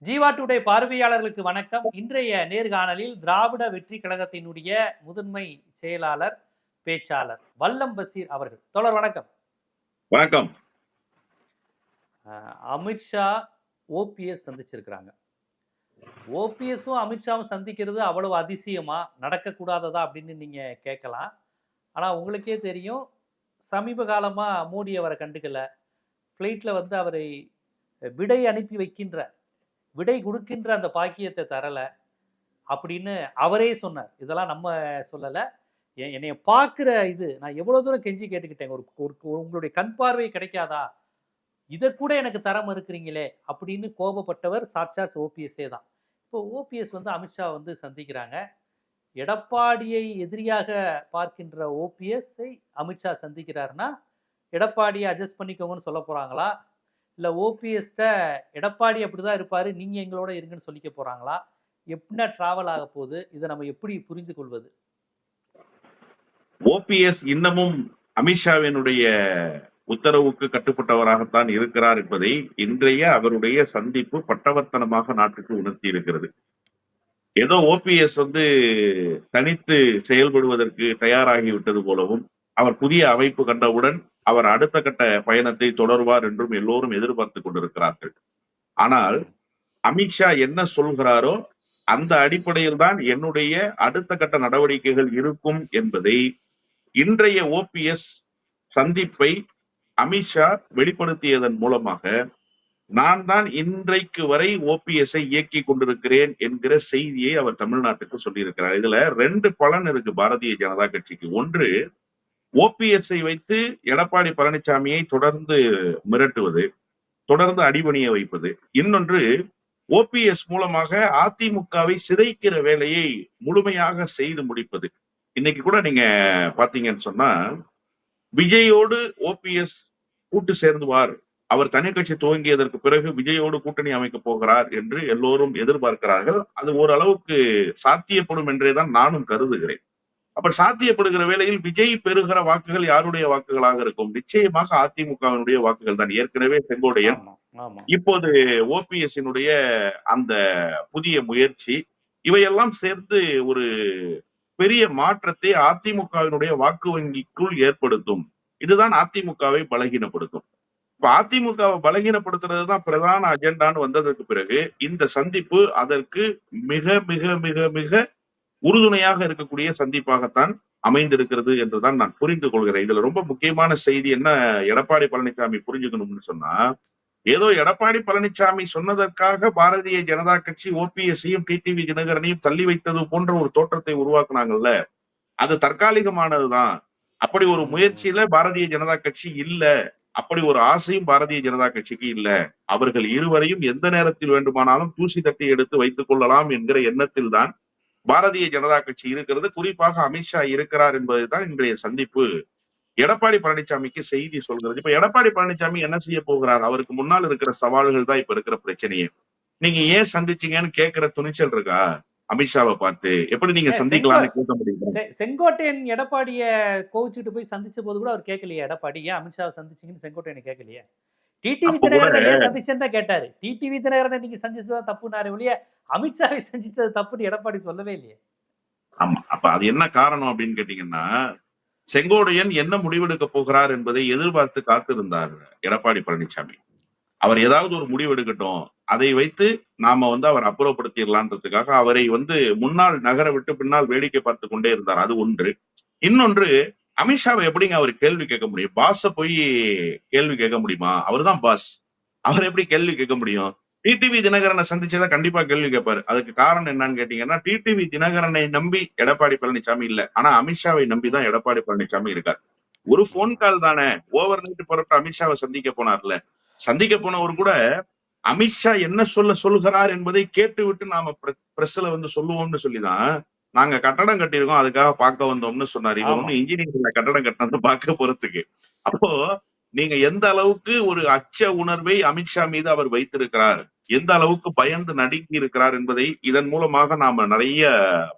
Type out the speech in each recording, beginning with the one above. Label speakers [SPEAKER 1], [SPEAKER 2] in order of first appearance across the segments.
[SPEAKER 1] Jeeva today பார்வையாளர்களுக்கு வணக்கம். இன்றைய நேர்காணலில் திராவிட வெற்றி கழகத்தினுடைய முதன்மை செயலாளர், பேச்சாளர் வல்லம் பசீர் அவர்கள். தோழர் வணக்கம்.
[SPEAKER 2] வணக்கம்.
[SPEAKER 1] அமித்ஷா ஓபிஎஸ் சந்திச்சிருக்கிறாங்க. ஓபிஎஸும் அமித்ஷாவும் சந்திக்கிறது அவ்வளவு அதிசயமா, நடக்கக்கூடாததா அப்படின்னு நீங்க கேட்கலாம். ஆனா உங்களுக்கே தெரியும், சமீப காலமா மோடி அவரை கண்டுக்கல. பிளைட்ல அவரை விடை அனுப்பி வைக்கின்ற, விடை கொடுக்கின்ற அந்த பாக்கியத்தை தரல அப்படின்னு அவரே சொன்னார். இதெல்லாம் நம்ம சொல்லல. என்னைய பார்க்கிற நான் எவ்வளவு தூரம் கெஞ்சி கேட்டுக்கிட்டேன், உங்களுடைய கண் பார்வை கிடைக்காதா, இதை கூட எனக்கு தர மறுக்கிறீங்களே அப்படின்னு கோபப்பட்டவர் சாட்சாத் ஓபிஎஸ்ஏ தான். இப்போ ஓபிஎஸ் அமித்ஷா சந்திக்கிறாங்க. எடப்பாடியை எதிரியாக பார்க்கின்ற ஓபிஎஸ்ஐ அமித்ஷா சந்திக்கிறாருன்னா எடப்பாடியை அட்ஜஸ்ட் பண்ணிக்கோங்கன்னு சொல்ல போறாங்களா, இல்லை ஓபிஎஸ்ட எடப்பாடி அப்படிதான் இருப்பாரு, நீங்க எங்களோட இருங்கன்னு சொல்லிக்க போறாங்களா, எப்படின்னா டிராவல் ஆக போகுது, இதை நம்ம எப்படி புரிந்து கொள்வது?
[SPEAKER 2] ஓபிஎஸ் இன்னமும் அமித்ஷாவினுடைய உத்தரவுக்கு கட்டுப்பட்டவராகத்தான் இருக்கிறார் என்பதை இன்றைய அவருடைய சந்திப்பு பட்டவர்த்தனமாக நாட்டுக்கு உணர்த்தி இருக்கிறது. ஏதோ ஓபிஎஸ் தனித்து செயல்படுவதற்கு தயாராகிவிட்டது போலவும், அவர் புதிய அமைப்பு கண்டவுடன் அவர் அடுத்த கட்ட பயணத்தை தொடர்வார் என்றும் எல்லோரும் எதிர்பார்த்து கொண்டிருக்கிறார்கள். ஆனால் அமித்ஷா என்ன சொல்கிறாரோ அந்த அடிப்படையில் தான் என்னுடைய அடுத்த கட்ட நடவடிக்கைகள் இருக்கும் என்பதை இன்றைய ஓபிஎஸ் சந்திப்பை அமித்ஷா வெளிப்படுத்தியதன் மூலமாக நான் தான் இன்றைக்கு வரை ஓபிஎஸ்ஐ இயக்கி கொண்டிருக்கிறேன் என்கிற செய்தியை அவர் தமிழ்நாட்டுக்கு சொல்லியிருக்கிறார். இதுல ரெண்டு பலன் இருக்கு பாரதிய ஜனதா கட்சிக்கு. ஒன்று, ஓபிஎஸ்ஐ வைத்து எடப்பாடி பழனிசாமியை தொடர்ந்து மிரட்டுவது, தொடர்ந்து அடிபணிய வைப்பது. இன்னொன்று, ஓபிஎஸ் மூலமாக அதிமுகவை சிதைக்கிற வேலையை முழுமையாக செய்து முடிப்பது. இன்னைக்கு கூட நீங்க பாத்தீங்கன்னு சொன்னா, விஜயோடு ஓபிஎஸ் கூட்டு சேர்ந்துவார், அவர் தனி கட்சி துவங்கியதற்கு பிறகு விஜயோடு கூட்டணி அமைக்க போகிறார் என்று எல்லோரும் எதிர்பார்க்கிறார்கள். அது ஓரளவுக்கு சாத்தியப்படும் என்றேதான் நானும் கருதுகிறேன். அப்ப சாத்தியப்படுகிற வேளையில் விஜய் பெறுகிற வாக்குகள் யாருடைய வாக்குகளாக இருக்கும்? நிச்சயமாக அதிமுகவினுடைய வாக்குகள் தான். ஏற்கனவே செங்கோடையன், இப்போது ஓபிஎஸ் அந்த புதிய முயற்சி, இவையெல்லாம் சேர்த்து ஒரு பெரிய மாற்றத்தை அதிமுகவினுடைய வாக்கு வங்கிக்குள் ஏற்படுத்தும். இதுதான் அதிமுகவை பலகீனப்படுத்தும். இப்ப அதிமுகவை பலகீனப்படுத்துறதுதான் பிரதான அஜெண்டான்னு வந்ததற்கு பிறகு இந்த சந்திப்பு அதற்கு மிக மிக மிக மிக உறுதுணையாக இருக்கக்கூடிய சந்திப்பாகத்தான் அமைந்திருக்கிறது என்றுதான் நான் புரிந்து கொள்கிறேன். இதுல ரொம்ப முக்கியமான செய்தி என்ன எடப்பாடி பழனிசாமி புரிஞ்சுக்கணும்னு சொன்னா, ஏதோ எடப்பாடி பழனிசாமி சொன்னதற்காக பாரதிய ஜனதா கட்சி ஓபிஎஸ்ஸையும் டிடிவி தினகரனையும் தள்ளி வைத்தது போன்ற ஒரு தோற்றத்தை உருவாக்குனாங்கல்ல, அது தற்காலிகமானதுதான். அப்படி ஒரு முயற்சியில பாரதிய ஜனதா கட்சி இல்ல, அப்படி ஒரு ஆசையும் பாரதிய ஜனதா கட்சிக்கு இல்ல. அவர்கள் இருவரையும் எந்த நேரத்தில் வேண்டுமானாலும் தூசி தட்டி எடுத்து வைத்துக் கொள்ளலாம் என்கிற எண்ணத்தில் தான் பாரதிய ஜனதா கட்சி இருக்கிறது. குறிப்பாக அமித்ஷா இருக்கிறார் என்பதுதான் இன்றைய சந்திப்பு எடப்பாடி பழனிசாமிக்கு செய்தி சொல்கிறது. இப்ப எடப்பாடி பழனிசாமி என்ன செய்ய போகிறார்? அவருக்கு முன்னால் இருக்கிற சவால்கள் தான் இப்ப இருக்கிற பிரச்சனையே. நீங்க ஏன் சந்திச்சீங்கன்னு கேட்கிற துணிச்சல் இருக்கா அமித்ஷாவை பார்த்து? எப்படி நீங்க சந்திக்கலாம்னு கேட்க முடியும்?
[SPEAKER 1] செங்கோட்டையன் எடப்பாடிய கோவிச்சுட்டு போய் சந்திச்ச போது கூட அவர் கேட்கலையே, எடப்பாடி ஏன் அமித்ஷாவை சந்திச்சீங்கன்னு செங்கோட்டையன் கேட்கலையே. டிடிவி தினகரனை ஏன் சந்திச்சேன்னு தான் கேட்டாரு. டிடிவி தினகரனை நீங்க சந்திச்சதான் தப்புனாரு ஒழிய அமித்ஷாவை சந்திச்சது தப்புன்னு எடப்பாடி சொல்லவே இல்லையே.
[SPEAKER 2] ஆமா, அப்ப அது என்ன காரணம் அப்படின்னு கேட்டீங்கன்னா, செங்கோடையன் என்ன முடிவெடுக்க போகிறார் என்பதை எதிர்பார்த்து காத்திருந்தார் எடப்பாடி பழனிசாமி. அவர் ஏதாவது ஒரு முடிவு எடுக்கட்டும், அதை வைத்து நாம அவர் அப்புறப்படுத்திடலான்றதுக்காக அவரை முன்னால் நகர விட்டு பின்னால் வேடிக்கை பார்த்து கொண்டே இருந்தார். அது ஒன்று. இன்னொன்று, அமித்ஷாவை எப்படிங்க அவர் கேள்வி கேட்க முடியும்? பாஸ போய் கேள்வி கேட்க முடியுமா? அவர் தான் பாஸ், அவர் எப்படி கேள்வி கேட்க முடியும்? டிடிவி தினகரனை சந்திச்சதா கண்டிப்பா கேள்வி கேட்பாரு. அதுக்கு காரணம் என்னன்னு கேட்டீங்கன்னா, டிடிவி தினகரனை நம்பி எடப்பாடி பழனிசாமி இல்ல, ஆனா அமித்ஷாவை நம்பிதான் எடப்பாடி பழனிசாமி இருக்கார். ஒரு போன் கால் தானே, ஓவர் நைட் புறப்பட்டு அமித்ஷாவை சந்திக்க போனார்ல. சந்திக்க போனவர் கூட அமித்ஷா என்ன சொல்லுகிறார் என்பதை கேட்டு விட்டு நாம பிரஸ்ல சொல்லுவோம்னு சொல்லிதான் நாங்க கட்டடம் கட்டியிருக்கோம், அதுக்காக பார்க்க வந்தோம்னு சொன்னார். இவர் இன்ஜினியரிங்ல கட்டடம் கட்டினது பார்க்க போறதுக்கு. அப்போ நீங்க எந்த அளவுக்கு ஒரு அச்ச உணர்வை அமித்ஷா மீது அவர் வைத்திருக்கிறார், எந்த அளவுக்கு பயந்து நடுங்கி இருக்கிறார் என்பதை இதன் மூலமாக நாம நிறைய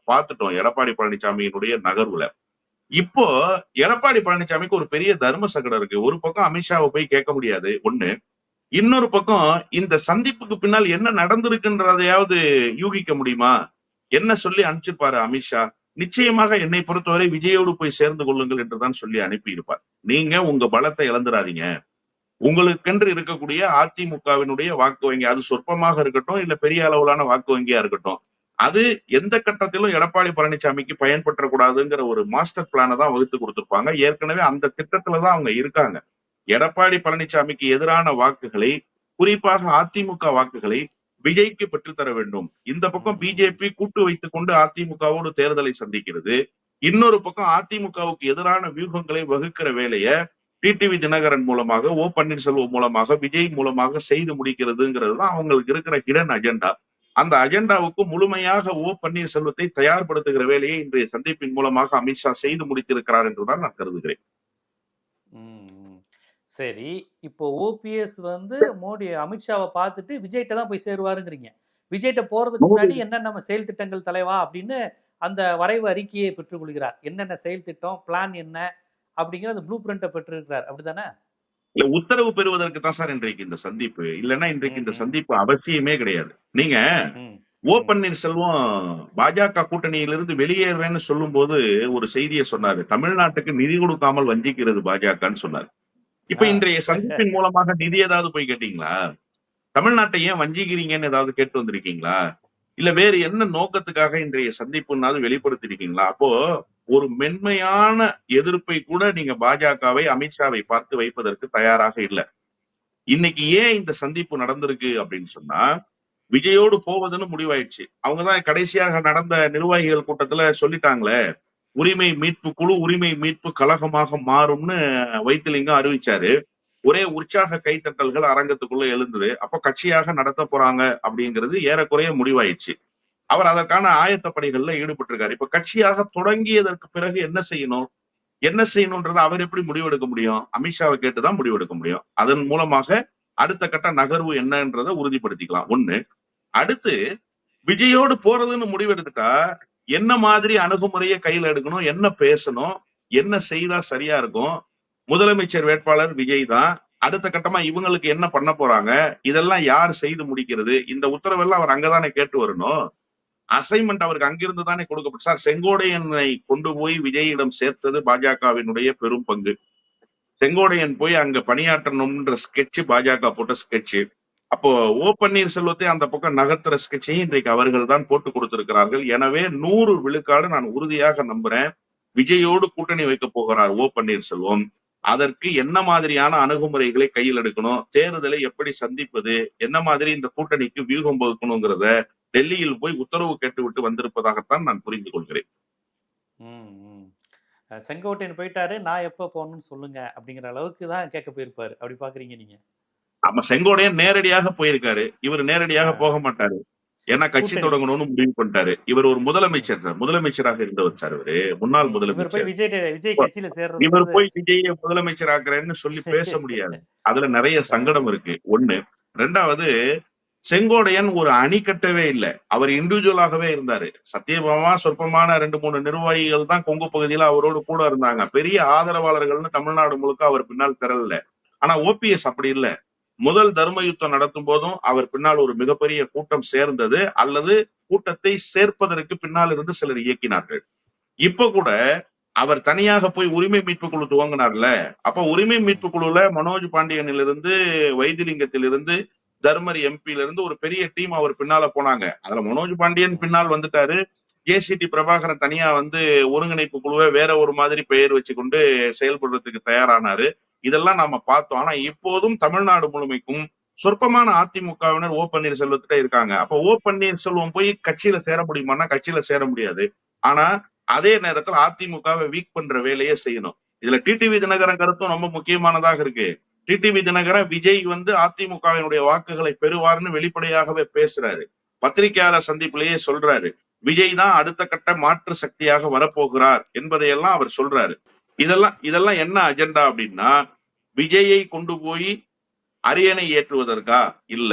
[SPEAKER 2] பார்த்துட்டோம் எடப்பாடி பழனிசாமியினுடைய நகர்வுல. இப்போ எடப்பாடி பழனிசாமிக்கு ஒரு பெரிய தர்ம சங்கடம் இருக்கு. ஒரு பக்கம் அமித்ஷாவை போய் கேட்க முடியாது ஒண்ணு, இன்னொரு பக்கம் இந்த சந்திப்புக்கு பின்னால் என்ன நடந்திருக்குன்றதையாவது யூகிக்க முடியுமா? என்ன சொல்லி அனுப்பிச்சிருப்பாரு அமித்ஷா? நிச்சயமாக என்னை பொறுத்தவரை விஜயோடு போய் சேர்ந்து கொள்ளுங்கள் என்றுதான் சொல்லி அனுப்பியிருப்பார். நீங்க உங்க பலத்தை இழந்துடாதீங்க. உங்களுக்கென்று இருக்கக்கூடிய அதிமுகவினுடைய வாக்கு வங்கி, அது சொற்பமாக இருக்கட்டும், இல்ல பெரிய அளவிலான வாக்கு வங்கியா இருக்கட்டும், அது எந்த கட்டத்திலும் எடப்பாடி பழனிசாமிக்கு பயன்பற்றக்கூடாதுங்கிற ஒரு மாஸ்டர் பிளானை தான் வகுத்து கொடுத்திருப்பாங்க. ஏற்கனவே அந்த திட்டத்துல தான் அவங்க இருக்காங்க. எடப்பாடி பழனிசாமிக்கு எதிரான வாக்குகளை, குறிப்பாக அதிமுக வாக்குகளை விஜய்க்கு பெற்றுத்தர வேண்டும். இந்த பக்கம் பிஜேபி கூட்டு வைத்துக் கொண்டு அதிமுகவோடு தேர்தலை சந்திக்கிறது. இன்னொரு பக்கம் அதிமுகவுக்கு எதிரான வியூகங்களை வகுக்கிற வேலையை டிடிவி தினகரன் மூலமாக, ஓ பன்னீர்செல்வம் மூலமாக, விஜய் மூலமாக செய்து முடிக்கிறதுங்கிறது தான் அவங்களுக்கு இருக்கிற ஹிடன் அஜெண்டா. அந்த அஜெண்டாவுக்கு முழுமையாக ஓ பன்னீர்செல்வத்தை தயார்படுத்துகிற வேலையை இன்றைய சந்திப்பின் மூலமாக அமித்ஷா செய்து முடித்திருக்கிறார் என்றுதான் நான் கருதுகிறேன்.
[SPEAKER 1] ம். சரி, இப்போ ஓபிஎஸ் வந்து மோடி அமித்ஷாவை பார்த்துட்டு விஜய்கிட்ட தான் போய் சேருவாருங்கிறீங்க. விஜய்கிட்ட போறதுக்கு முன்னாடி என்னென்ன செயல் திட்டங்கள் தலைவா அப்படின்னு அந்த வரைவு அறிக்கையை பெற்றுக்கொள்கிறார். என்னென்ன செயல் திட்டம், பிளான் என்ன அப்படிங்கிற அந்த ப்ளூ பிரிண்ட்டை பெற்றிருக்கிறார். அப்படித்தானே?
[SPEAKER 2] இல்ல, உத்தரவு பெறுவதற்கு தான் சார் இன்றைக்கு இந்த சந்திப்பு. இல்லைன்னா இன்றைக்கு இந்த சந்திப்பு அவசியமே கிடையாது. நீங்க ஓ பன்னீர்செல்வம் பாஜக கூட்டணியிலிருந்து வெளியேறேன்னு சொல்லும் போது ஒரு செய்தியை சொன்னாரு. தமிழ்நாட்டுக்கு நிதி கொடுக்காமல் வஞ்சிக்கிறது பாஜகன்னு சொன்னாரு. இப்ப இன்றைய சந்திப்பின் மூலமாக நிதி ஏதாவது போய் கேட்டீங்களா? தமிழ்நாட்டை ஏன் வஞ்சிக்கிறீங்கன்னு ஏதாவது கேட்டு வந்திருக்கீங்களா? இல்ல வேறு என்ன நோக்கத்துக்காக இன்றைய சந்திப்புனாவது வெளிப்படுத்திருக்கீங்களா? அப்போ ஒரு மென்மையான எதிர்ப்பை கூட நீங்க பாஜகவை, அமித்ஷாவை பார்த்து வைப்பதற்கு தயாராக இல்லை. இன்னைக்கு ஏன் இந்த சந்திப்பு நடந்திருக்கு அப்படின்னு சொன்னா, விஜயோடு போவதுன்னு முடிவாயிடுச்சு. அவங்கதான் கடைசியாக நடந்த நிர்வாகிகள் கூட்டத்துல சொல்லிட்டாங்களே, உரிமை மீட்பு குழு உரிமை மீட்பு கழகமாக மாறும்னு வைத்திலிங்கம் அறிவிச்சாரு. ஒரே உற்சாக கைத்தட்டல்கள் அரங்கத்துக்குள்ள எழுந்தது. அப்ப கட்சியாக நடத்த போறாங்க அப்படிங்கிறது ஏறக்குறைய முடிவாயிடுச்சு. அவர் அதற்கான ஆயத்த பணிகள்ல ஈடுபட்டு இருக்காரு. இப்ப கட்சியாக தொடங்கியதற்கு பிறகு என்ன செய்யணும், என்ன செய்யணும்ன்றத அவர் எப்படி முடிவெடுக்க முடியும்? அமித்ஷாவை கேட்டுதான் முடிவெடுக்க முடியும். அதன் மூலமாக அடுத்த கட்ட நகர்வு என்னன்றதை உறுதிப்படுத்திக்கலாம். ஒண்ணு. அடுத்து, விஜயோடு போறதுன்னு முடிவெடுத்துட்டா என்ன மாதிரி அணுகுமுறையை கையில எடுக்கணும், என்ன பேசணும், என்ன செய்தா சரியா இருக்கும்? முதலமைச்சர் வேட்பாளர் விஜய் தான். அடுத்த கட்டமா இவங்களுக்கு என்ன பண்ண போறாங்க, இதெல்லாம் யார் செய்து முடிக்கிறது? இந்த உத்தரவெல்லாம் அவர் அங்கதானே கேட்டு வரணும். அசைன்மெண்ட் அவருக்கு அங்கிருந்து தானே கொடுக்கப்படும். சார், செங்கோடையனை கொண்டு போய் விஜயிடம் சேர்த்தது பாஜகவினுடைய பெரும் பங்கு. செங்கோடையன் போய் அங்க பணியாற்றணும்ன்ற ஸ்கெட்ச் பாஜக போட்ட ஸ்கெட்ச். அப்போ ஓ பன்னீர்செல்வத்தை அந்த பக்கம் நகர்த்துற ஸ்கெட்சையும் இன்றைக்கு அவர்கள் தான் போட்டு கொடுத்திருக்கிறார்கள். எனவே 100 விழுக்காடு நான் உறுதியாக நம்புறேன், விஜயோடு கூட்டணி வைக்க போகிறார் ஓ பன்னீர்செல்வம். அதற்கு என்ன மாதிரியான அணுகுமுறைகளை கையில் எடுக்கணும், தேர்தலை எப்படி சந்திப்பது, என்ன மாதிரி இந்த கூட்டணிக்கு வியூகம் வகுக்கணுங்கிறத டெல்லியில் போய் உத்தரவு கேட்டுவிட்டு வந்திருப்பதாகத்தான் நான் புரிந்து கொள்கிறேன்.
[SPEAKER 1] செங்கோட்டையன் போயிட்டாரு, நான் எப்ப போகணும்னு சொல்லுங்க அப்படிங்கிற அளவுக்கு தான் கேட்க போயிருப்பாரு. அப்படி பாக்குறீங்க நீங்க?
[SPEAKER 2] ஆமா, செங்கோடையன் நேரடியாக போயிருக்காரு. இவர் நேரடியாக போக மாட்டாரு. ஏன்னா கட்சி தொடங்கணும்னு முடிவு பண்ணிட்டாரு. இவர் ஒரு முதலமைச்சர் சார், முதலமைச்சராக இருந்தவர் சார். இவரு முன்னாள் முதலமைச்சர்.
[SPEAKER 1] விஜய் கட்சியில சேர்றது
[SPEAKER 2] இவர் போய் விஜய முதலமைச்சர் ஆக்குறேன்னு சொல்லி பேச முடியாது. அதுல நிறைய சங்கடம் இருக்கு. ஒண்ணு. ரெண்டாவது, செங்கோடையன் ஒரு அணி கட்டவே இல்லை. அவர் இண்டிவிஜுவலாகவே இருந்தாரு. சத்தியபாமா சொற்பமான 2-3 நிர்வாகிகள் தான் கொங்கு பகுதியில அவரோடு கூட இருந்தாங்க. பெரிய ஆதரவாளர்கள்னு தமிழ்நாடு முழுக்க அவர் பின்னால் திரளல. ஆனா ஓபிஎஸ் அப்படி இல்ல. முதல் தர்ம யுத்தம் நடத்தும் போதும் அவர் பின்னால் ஒரு மிகப்பெரிய கூட்டம் சேர்ந்தது, அல்லது கூட்டத்தை சேர்ப்பதற்கு பின்னால் இருந்து சிலர் இயக்கினார்கள். இப்ப கூட அவர் தனியாக போய் உரிமை மீட்பு குழு துவங்கினார்ல. அப்ப உரிமை மீட்பு குழுல மனோஜ் பாண்டியனிலிருந்து, வைத்திலிங்கத்திலிருந்து, தர்மர் எம்பில இருந்து ஒரு பெரிய டீம் அவர் பின்னால போனாங்க. அதுல மனோஜ் பாண்டியன் பின்னால் வந்துட்டாரு. ஜேசிடி பிரபாகரன் தனியா வந்து ஒருங்கிணைப்பு குழுவை வேற ஒரு மாதிரி பெயர் வச்சுக்கொண்டு செயல்படுறதுக்கு தயாரானாரு. இதெல்லாம் நாம பார்த்தோம். ஆனா இப்போதும் தமிழ்நாடு முழுமைக்கும் சொற்பமான அதிமுகவினர் ஓ பன்னீர்செல்வத்திட்ட இருக்காங்க. அப்ப ஓ பன்னீர்செல்வம் போய் கட்சியில சேர முடியுமான்னா கட்சியில சேர முடியாது. ஆனா அதே நேரத்துல அதிமுகவை வீக் பண்ற வேலையை செய்யணும். இதுல டிடிவி தினகரன் கருத்தும் ரொம்ப முக்கியமானதாக இருக்கு. டிடிவி தினகரன் விஜய் வந்து அதிமுகவினுடைய வாக்குகளை பெறுவார்னு வெளிப்படையாகவே பேசுறாரு. பத்திரிகையாளர் சந்திப்பிலேயே சொல்றாரு, விஜய் தான் அடுத்த கட்ட மாற்று சக்தியாக வரப்போகிறார் என்பதையெல்லாம் அவர் சொல்றாரு. இதெல்லாம் என்ன அஜெண்டா அப்படின்னா, விஜயை கொண்டு போய் அரியணை ஏற்றுவதற்கா? இல்ல.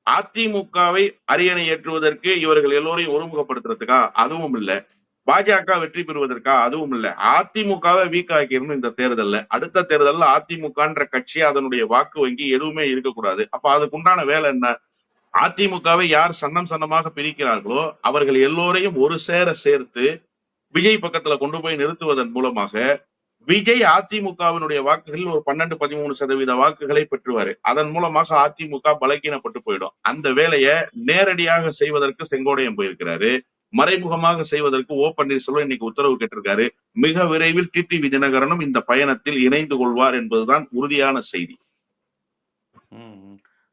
[SPEAKER 2] அதிமுகவை அரியணை ஏற்றுவதற்கு இவர்கள் எல்லோரையும் ஒருமுகப்படுத்துறதுக்கா? அதுவும் இல்ல. பாஜக வெற்றி பெறுவதற்கா? அதுவும் இல்ல. அதிமுகவை வீக் ஆக்கிரணும் இந்த தேர்தல்ல. அடுத்த தேர்தல்ல அதிமுகன்ற கட்சி அதனுடைய வாக்கு வங்கி எதுவுமே இருக்கக்கூடாது. அப்ப அதுக்குண்டான வேலை என்ன? அதிமுகவை யார் சன்னம் சன்னமாக பிரிக்கிறார்களோ அவர்கள் எல்லோரையும் ஒரு சேர சேர்த்து விஜய் பக்கத்துல கொண்டு போய் நிறுத்துவதன் மூலமாக விஜய் அதிமுகவினுடைய வாக்குகளில் ஒரு 12-13% வாக்குகளை பெற்றுவாரு. அதன் மூலமாக அதிமுக பலகீனப்பட்டு போயிடும். அந்த வேலையை நேரடியாக செய்வதற்கு செங்கோடையன் போயிருக்கிறாரு. மறைமுகமாக செய்வதற்கு ஓ பன்னீர்செல்வம் இன்னைக்கு உத்தரவு கேட்டிருக்காரு. மிக விரைவில் டிடிவி தினகரனும் இந்த பயணத்தில் இணைந்து கொள்வார் என்பதுதான் உறுதியான செய்தி.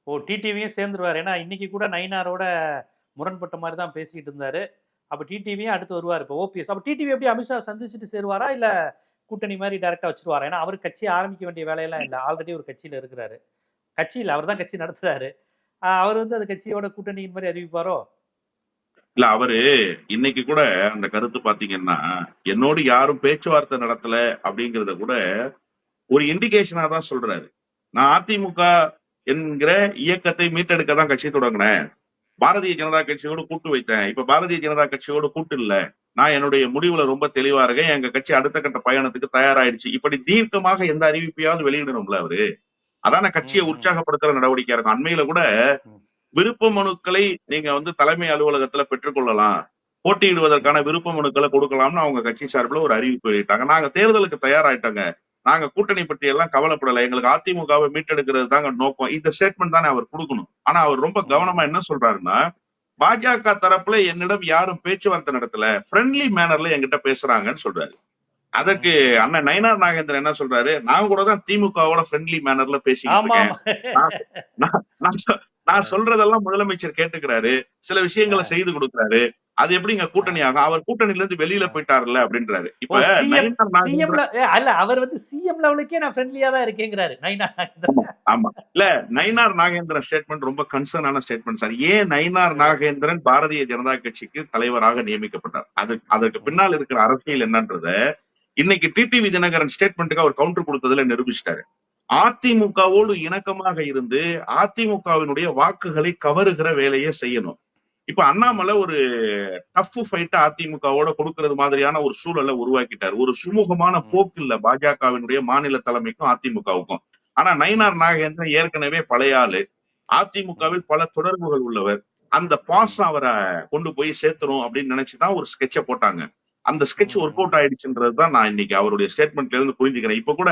[SPEAKER 1] ஓ, டிடிவியும் சேர்ந்துருவார். ஏன்னா இன்னைக்கு கூட நயினாரோட முரண்பட்ட மாதிரி தான் பேசிக்கிட்டு இருந்தாரு. அப்ப டிடிவியும் அடுத்து வருவார். இப்போ ஓபிஎஸ் அப்ப டிடிவி எப்படி அமித்ஷா சந்திச்சுட்டு சேருவாரா, இல்ல கூட்டணி மாதிரி டைரக்டா வச்சிருவாரா? ஏன்னா அவர் கட்சி ஆரம்பிக்க வேண்டிய வேலையெல்லாம் இல்லை, ஆல்ரெடி ஒரு கட்சியில இருக்கிறாரு. கட்சியில் அவர் தான் கட்சி நடத்துறாரு. அவர் வந்து அந்த கட்சியோட கூட்டணியின் மாதிரி அறிவிப்பாரோ?
[SPEAKER 2] இல்ல, அவரு இன்னைக்கு கூட அந்த கருத்து பாத்தீங்கன்னா, என்னோடு யாரும் பேச்சுவார்த்தை நடத்தல அப்படிங்கறத கூட ஒரு இண்டிகேஷனா தான் சொல்றாரு. நான் அதிமுக என்கிற இயக்கத்தை மீட்டெடுக்க தான் கட்சி தொடங்கினேன். பாரதிய ஜனதா கட்சியோடு கூட்டு வைத்தேன். இப்ப பாரதிய ஜனதா கட்சியோடு கூட்டு இல்ல. நான் என்னுடைய முடிவுல ரொம்ப தெளிவா இருக்கேன். எங்க கட்சி அடுத்த கட்ட பயணத்துக்கு தயாராயிடுச்சு. இப்படி தீர்க்கமாக எந்த அறிவிப்பையாவது வெளியிடணும்ல அவரு. அதான கட்சியை உற்சாகப்படுத்துற நடவடிக்கையா இருக்கும். அண்மையில கூட விருப்ப மனுக்களை நீங்க வந்து தலைமை அலுவலகத்துல பெற்றுக்கொள்ளலாம், போட்டியிடுவதற்கான விருப்ப மனுக்களை கொடுக்கலாம்னு அவங்க கட்சி சார்பில் ஒரு அறிவிப்பு வெளியிட்டாங்க. நாங்க தேர்தலுக்கு தயாராயிட்டாங்க, நாங்க கூட்டணி பற்றி எல்லாம் கவலைப்படல, எங்களுக்கு அதிமுகவை மீட்டெடுக்கிறது தாங்க நோக்கம். இந்த ஸ்டேட்மெண்ட் தானே அவர் கொடுக்கணும். ஆனா அவர் ரொம்ப கவனமா என்ன சொல்றாருன்னா, பாஜக தரப்புல என்னிடம் யாரும் பேச்சுவார்த்தை நடத்தல, ஃப்ரெண்ட்லி மேனர்ல என்கிட்ட பேசுறாங்கன்னு சொல்றாரு. அதற்கு அண்ணன் நயினார் நாகேந்திரன் என்ன சொல்றாரு, நான் கூட தான் திமுகவோட ஃப்ரெண்ட்லி மேனர்ல பேசிக்கிட்டு இருக்கேன். நான் சொல்றதெல்லாம் முதலமைச்சர் கேட்டுக்கிறாரு, சில விஷயங்களை செய்து கொடுக்கிறாரு. அது எப்படிங்க கூட்டணி ஆகும்? அவர் கூட்டணியில இருந்து வெளியில போயிட்டாருல்ல அப்படின்றாரு. இப்ப நயினார் நாகேந்திரன்
[SPEAKER 1] அல்ல, அவர் வந்து சிஎம் லெவலுக்கே நான் ஃப்ரெண்ட்லியா தான் இருக்கேங்கிறாரு நயினார் நாகேந்திரன்.
[SPEAKER 2] ஆமா, இல்ல, நயினார் நாகேந்திரன் ஸ்டேட்மெண்ட் ரொம்ப கன்சர்னான ஸ்டேட்மெண்ட் சார். ஏன் நயினார் நாகேந்திரன் பாரதிய ஜனதா கட்சிக்கு தலைவராக நியமிக்கப்பட்டார்? அதற்கு பின்னால் இருக்கிற அரசியல் என்னன்றத இன்னைக்கு டிடிவி தினகரன் ஸ்டேட்மெண்ட்டுக்கு அவர் கவுண்டர் கொடுத்ததுல நிரூபிச்சிட்டாரு. அதிமுகவோடு இணக்கமாக இருந்து அதிமுகவினுடைய வாக்குகளை கவருகிற வேலையை செய்யணும். இப்ப அண்ணாமலை ஒரு டஃப் ஃபைட் அதிமுகவோட கொடுக்கறது மாதிரியான ஒரு சூழலை உருவாக்கிட்டார். ஒரு சுமூகமான போக்கு இல்ல பாஜகவினுடைய மாநில தலைமைக்கும் அதிமுகவுக்கும். ஆனா நயினார் நாகேந்திரன் ஏற்கனவே பழைய ஆளு, அதிமுகவில் பல தொடர்புகள் உள்ளவர். அந்த பாசம் அவரை கொண்டு போய் சேர்த்தணும் அப்படின்னு நினைச்சுதான் ஒரு ஸ்கெட்ச போட்டாங்க. அந்த ஸ்கெட்ச் ஒர்க் அவுட் ஆயிடுச்சுன்றதுதான் நான் இன்னைக்கு அவருடைய ஸ்டேட்மெண்ட்ல இருந்து புரிஞ்சுக்கிறேன். இப்ப கூட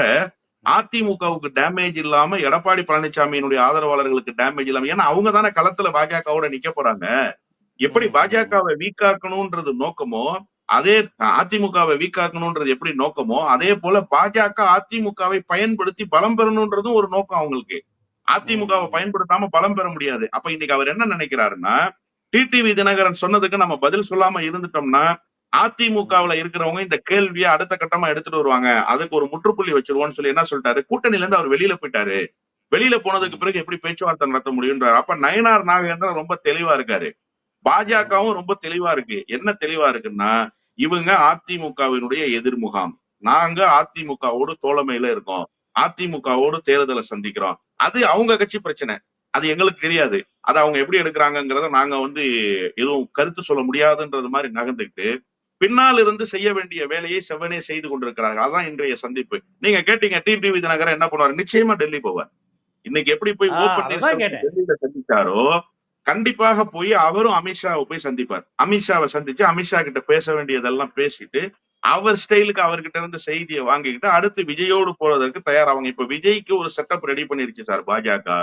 [SPEAKER 2] அதிமுகவுக்கு டேமேஜ் இல்லாம எடப்பாடி பழனிசாமியினுடைய ஆதரவாளர்களுக்கு டேமேஜ் இல்லாம, ஏன்னா அவங்க தானே களத்துல பாஜகவோட நிக்க போறாங்க. எப்படி பாஜகவை வீக்காக்கணும்ன்றது நோக்கமோ, அதே அதிமுகவை வீக்காக்கணும்ன்றது எப்படி நோக்கமோ, அதே போல பாஜக அதிமுகவை பயன்படுத்தி பலம் பெறணும்ன்றதும் ஒரு நோக்கம் அவங்களுக்கு. அதிமுகவை பயன்படுத்தாம பலம் பெற முடியாது. அப்ப இன்னைக்கு அவர் என்ன நினைக்கிறாருன்னா, டிடிவி தினகரன் சொன்னதுக்கு நம்ம பதில் சொல்லாம இருந்துட்டோம்னா அதிமுகவுல இருக்கிறவங்க இந்த கேள்வியை அடுத்த கட்டமா எடுத்துட்டு வருவாங்க, அதுக்கு ஒரு முற்றுப்புள்ளி வச்சிருவோம்னு சொல்லி என்ன சொல்லிட்டாரு, கூட்டணியில இருந்து அவர் வெளியில போயிட்டாரு. வெளியில போனதுக்கு பிறகு எப்படி பேச்சுவார்த்தை நடத்த முடியும்ன்றாரு. அப்ப நயினார் நாகேந்திரன் ரொம்ப தெளிவா இருக்காரு. பாஜகவும் ரொம்ப தெளிவா இருக்கு. என்ன தெளிவா இருக்குன்னா, இவங்க அதிமுகவினுடைய எதிர்முகாம், நாங்க அதிமுகவோடு தோழமையில இருக்கோம், அதிமுகவோடு தேர்தலை சந்திக்கிறோம். அது அவங்க கட்சி பிரச்சனை, அது எங்களுக்கு தெரியாது. அதை அவங்க எப்படி எடுக்கிறாங்கிறத நாங்க வந்து எதுவும் கருத்து சொல்ல முடியாதுன்றது மாதிரி நகர்ந்துக்கிட்டு பின்னால் இருந்து செய்ய வேண்டிய வேலையை செவ்வனே செய்து கொண்டிருக்கிறார்கள். அதான் இன்றைய சந்திப்பு. நீங்க கேட்டீங்க டிடிவி தினகரன் என்ன பண்ணுவார்? நிச்சயமா டெல்லி போவார். இன்னைக்கு எப்படி போய் ஓ பன்னீர்செல்வம் டெல்லியில சந்திச்சாரோ, கண்டிப்பாக போய் அவரும் அமித்ஷாவை போய் சந்திப்பார். அமித்ஷாவை சந்திச்சு அமித்ஷா கிட்ட பேச வேண்டியதெல்லாம் பேசிட்டு அவர் ஸ்டைலுக்கு அவர்கிட்ட இருந்து செய்தியை வாங்கிக்கிட்டு அடுத்து விஜயோடு போறதற்கு தயாராவாங்க. இப்ப விஜய்க்கு ஒரு செட்டப் ரெடி பண்ணிருச்சு சார் பாஜக.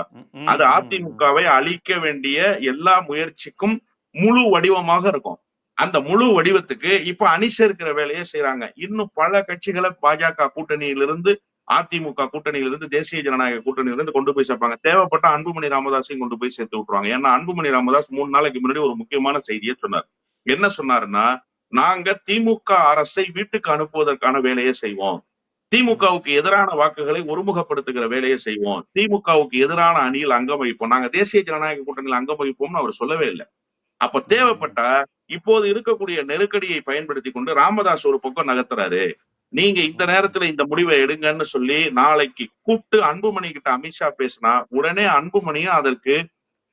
[SPEAKER 2] அது அதிமுகவை அழிக்க வேண்டிய எல்லா முயற்சிக்கும் முழு வடிவமாக இருக்கும். அந்த முழு வடிவத்துக்கு இப்ப அணி சேர்க்கிற வேலையை செய்யறாங்க. இன்னும் பல கட்சிகளை பாஜக கூட்டணியிலிருந்து, அதிமுக கூட்டணியிலிருந்து, தேசிய ஜனநாயக கூட்டணியிலிருந்து கொண்டு போய் சேர்ப்பாங்க. தேவைப்பட்ட அன்புமணி ராமதாஸையும் கொண்டு போய் சேர்த்து விட்டுருவாங்க. ஏன்னா அன்புமணி ராமதாஸ் 3 நாளைக்கு முன்னாடி ஒரு முக்கியமான செய்தியை சொன்னார். என்ன சொன்னாருன்னா, நாங்க திமுக அரசை வீட்டுக்கு அனுப்புவதற்கான வேலையை செய்வோம், திமுகவுக்கு எதிரான வாக்குகளை ஒருமுகப்படுத்துகிற வேலையை செய்வோம், திமுகவுக்கு எதிரான அணியில் அங்கம் வகிப்போம், நாங்க தேசிய ஜனநாயக கூட்டணியில் அங்கம் வகிப்போம்னு அவர் சொல்லவே இல்லை. அப்ப தேவைப்பட்டா இப்போது இருக்கக்கூடிய நெருக்கடியை பயன்படுத்தி கொண்டு ராமதாஸ் ஒரு பக்கம் நகர்த்துறாரு, நீங்க இந்த நேரத்துல இந்த முடிவை எடுங்கன்னு சொல்லி நாளைக்கு கூப்பிட்டு அன்புமணி கிட்ட அமித்ஷா பேசினா உடனே அன்புமணியும் அதற்கு